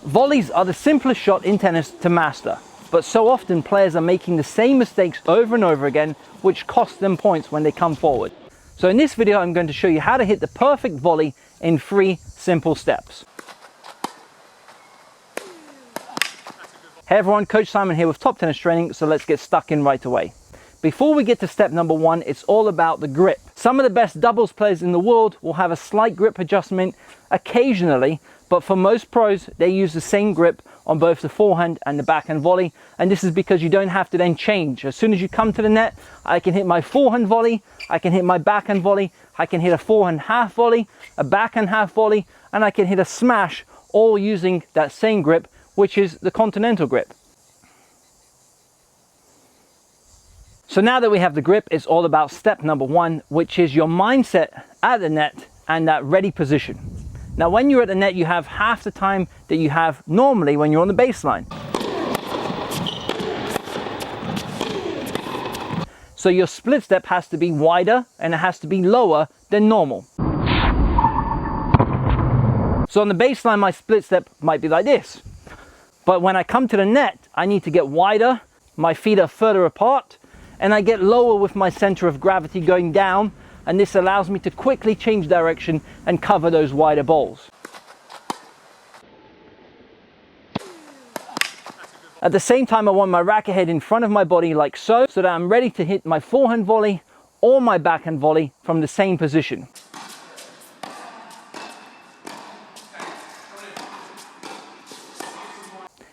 Volleys are the simplest shot in tennis to master, but so often players are making the same mistakes over and over again, which costs them points when they come forward. So in this video, I'm going to show you how to hit the perfect volley in 3 simple steps. Hey everyone, Coach Simon here with Top Tennis Training, so let's get stuck in right away. Before we get to step number 1, it's all about the grip. Some of the best doubles players in the world will have a slight grip adjustment occasionally, but for most pros, they use the same grip on both the forehand and the backhand volley, and this is because you don't have to then change. As soon as you come to the net, I can hit my forehand volley, I can hit my backhand volley, I can hit a forehand half volley, a backhand half volley, and I can hit a smash, all using that same grip, which is the continental grip. So now that we have the grip, it's all about step number 1, which is your mindset at the net and that ready position. Now when you're at the net, you have half the time that you have normally when you're on the baseline. So your split step has to be wider and it has to be lower than normal. So on the baseline, my split step might be like this. But when I come to the net, I need to get wider, my feet are further apart, and I get lower with my center of gravity going down, and this allows me to quickly change direction and cover those wider balls. At the same time, I want my racket head in front of my body like so that I'm ready to hit my forehand volley or my backhand volley from the same position.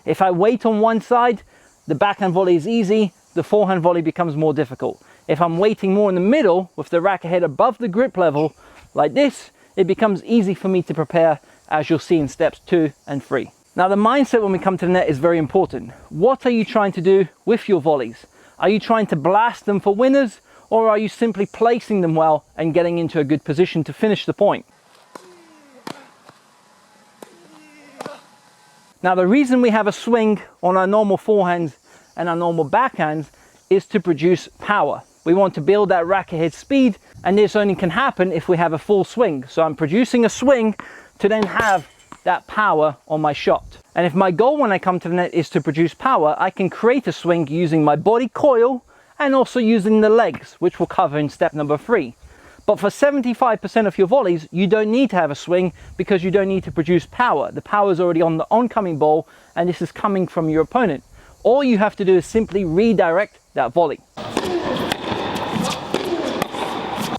If I wait on one side, the backhand volley is easy, the forehand volley becomes more difficult. If I'm waiting more in the middle with the racket head above the grip level, like this, it becomes easy for me to prepare, as you'll see in steps 2 and 3. Now the mindset when we come to the net is very important. What are you trying to do with your volleys? Are you trying to blast them for winners, or are you simply placing them well and getting into a good position to finish the point? Now the reason we have a swing on our normal forehands and our normal backhands is to produce power. We want to build that racket head speed, and this only can happen if we have a full swing. So I'm producing a swing to then have that power on my shot. And if my goal when I come to the net is to produce power, I can create a swing using my body coil and also using the legs, which we'll cover in step number 3. But for 75% of your volleys, you don't need to have a swing because you don't need to produce power. The power is already on the oncoming ball, and this is coming from your opponent. All you have to do is simply redirect that volley.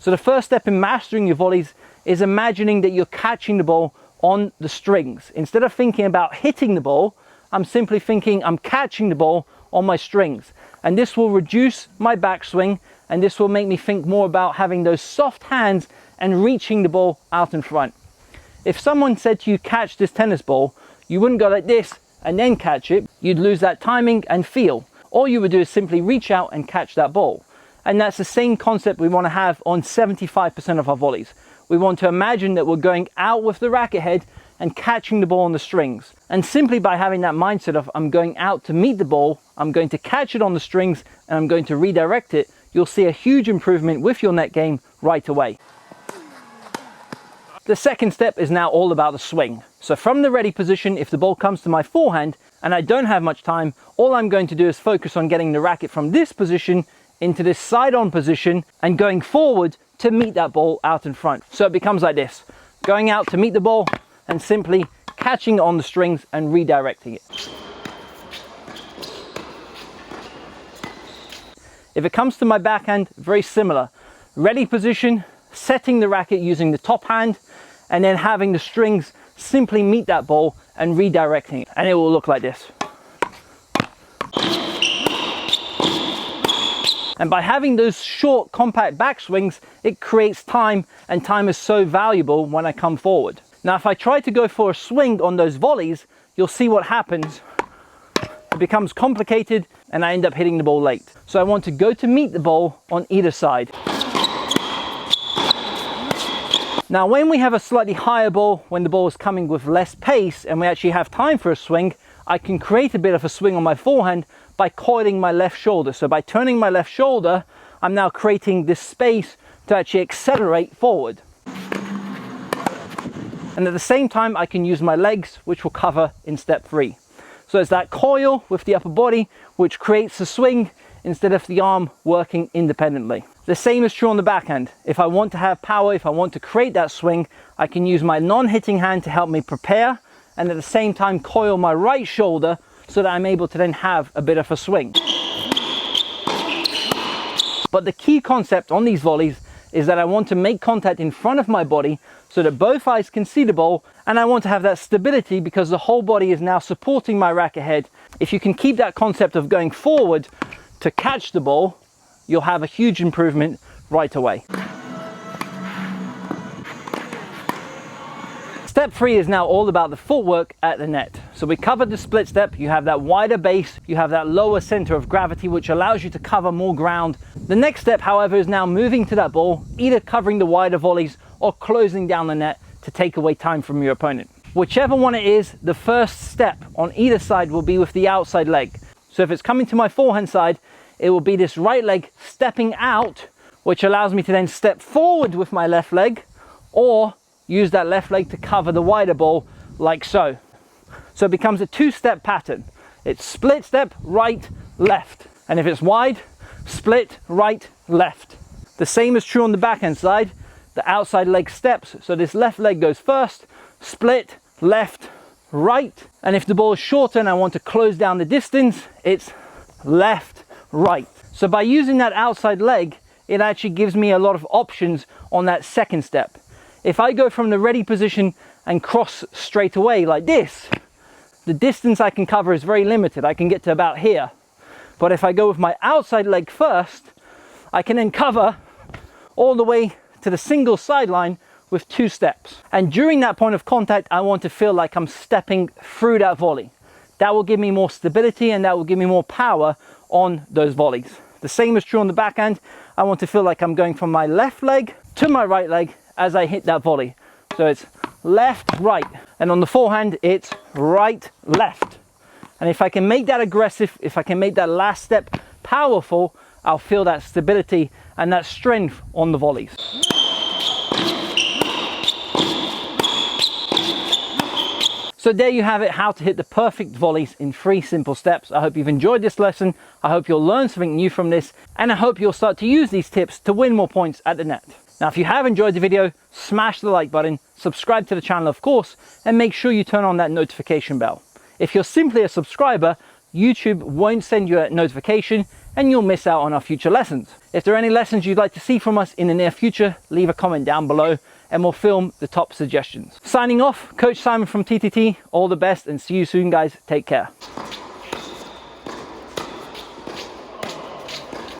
So the first step in mastering your volleys is imagining that you're catching the ball on the strings. Instead of thinking about hitting the ball, I'm simply thinking I'm catching the ball on my strings. And this will reduce my backswing, and this will make me think more about having those soft hands and reaching the ball out in front. If someone said to you, catch this tennis ball, you wouldn't go like this and then catch it. You'd lose that timing and feel. All you would do is simply reach out and catch that ball. And that's the same concept we want to have on 75% of our volleys. We want to imagine that we're going out with the racket head and catching the ball on the strings. And simply by having that mindset of I'm going out to meet the ball, I'm going to catch it on the strings, and I'm going to redirect it, you'll see a huge improvement with your net game right away. The second step is now all about the swing. So from the ready position, if the ball comes to my forehand and I don't have much time, all I'm going to do is focus on getting the racket from this position into this side-on position and going forward to meet that ball out in front. So it becomes like this, going out to meet the ball and simply catching it on the strings and redirecting it. If it comes to my backhand, very similar. Ready position, setting the racket using the top hand, and then having the strings simply meet that ball and redirecting it. And it will look like this. And by having those short, compact backswings, it creates time, and time is so valuable when I come forward. Now, if I try to go for a swing on those volleys, you'll see what happens. It becomes complicated, and I end up hitting the ball late. So I want to go to meet the ball on either side. Now, when we have a slightly higher ball, when the ball is coming with less pace, and we actually have time for a swing, I can create a bit of a swing on my forehand by coiling my left shoulder. So by turning my left shoulder, I'm now creating this space to actually accelerate forward. And at the same time, I can use my legs, which we'll cover in step 3. So it's that coil with the upper body, which creates the swing instead of the arm working independently. The same is true on the backhand. If I want to have power, if I want to create that swing, I can use my non-hitting hand to help me prepare, and at the same time coil my right shoulder so that I'm able to then have a bit of a swing. But the key concept on these volleys is that I want to make contact in front of my body so that both eyes can see the ball, and I want to have that stability because the whole body is now supporting my racket head. If you can keep that concept of going forward to catch the ball, you'll have a huge improvement right away. Step 3 is now all about the footwork at the net. So we covered the split step. You have that wider base, you have that lower center of gravity, which allows you to cover more ground. The next step, however, is now moving to that ball, either covering the wider volleys or closing down the net to take away time from your opponent. Whichever one it is, the first step on either side will be with the outside leg. So if it's coming to my forehand side, it will be this right leg stepping out, which allows me to then step forward with my left leg, or use that left leg to cover the wider ball like so. So it becomes a 2-step pattern. It's split step, right, left. And if it's wide, split, right, left. The same is true on the backhand side. The outside leg steps. So this left leg goes first, split, left, right. And if the ball is shorter and I want to close down the distance, it's left, right. So by using that outside leg, it actually gives me a lot of options on that second step. If I go from the ready position and cross straight away like this, the distance I can cover is very limited. I can get to about here. But if I go with my outside leg first, I can then cover all the way to the single sideline with 2 steps. And during that point of contact, I want to feel like I'm stepping through that volley. That will give me more stability and that will give me more power on those volleys. The same is true on the backhand. I want to feel like I'm going from my left leg to my right leg as I hit that volley. So it's left, right. And on the forehand, it's right, left. And if I can make that aggressive, if I can make that last step powerful, I'll feel that stability and that strength on the volleys. So there you have it, how to hit the perfect volleys in 3 simple steps. I hope you've enjoyed this lesson. I hope you'll learn something new from this, and I hope you'll start to use these tips to win more points at the net. Now, if you have enjoyed the video, smash the like button, subscribe to the channel, of course, and make sure you turn on that notification bell. If you're simply a subscriber, YouTube won't send you a notification and you'll miss out on our future lessons. If there are any lessons you'd like to see from us in the near future, leave a comment down below and we'll film the top suggestions. Signing off, Coach Simon from TTT. All the best and see you soon, guys. Take care.